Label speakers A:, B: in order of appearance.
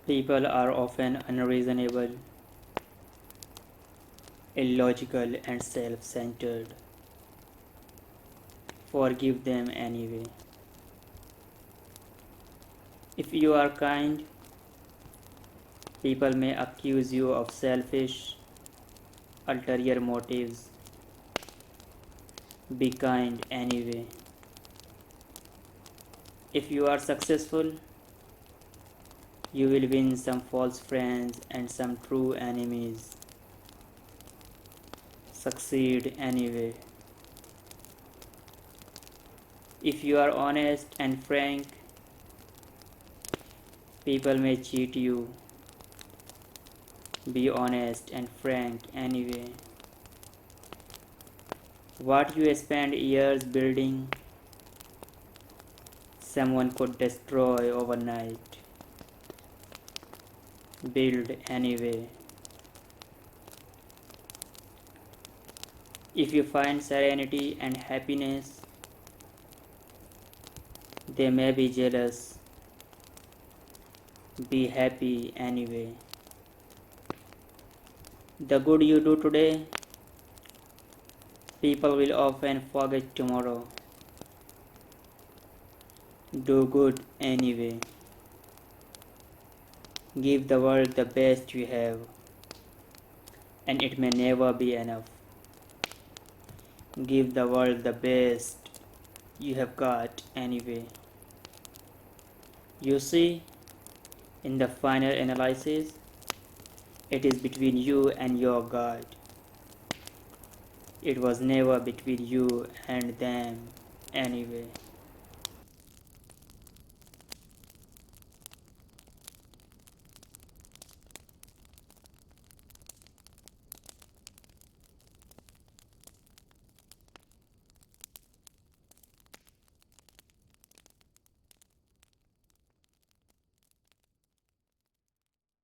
A: People are often unreasonable, illogical, and self centered. Forgive them anyway. If you are kind, people may accuse you of selfish, ulterior motives. Be kind anyway. If you are successful, you will win some false friends and some true enemies. Succeed anyway. If you are honest and frank, people may cheat you. Be honest and frank anyway. What you spend years building, someone could destroy overnight. Build anyway. If you find serenity and happiness, they may be jealous. Be happy anyway. The good you do today, people will often forget tomorrow. Do good anyway. Give the world the best you have, and it may never be enough. Give the world the best you have got anyway. You see, in the final analysis, it is between you and your God. It was never between you and them anyway.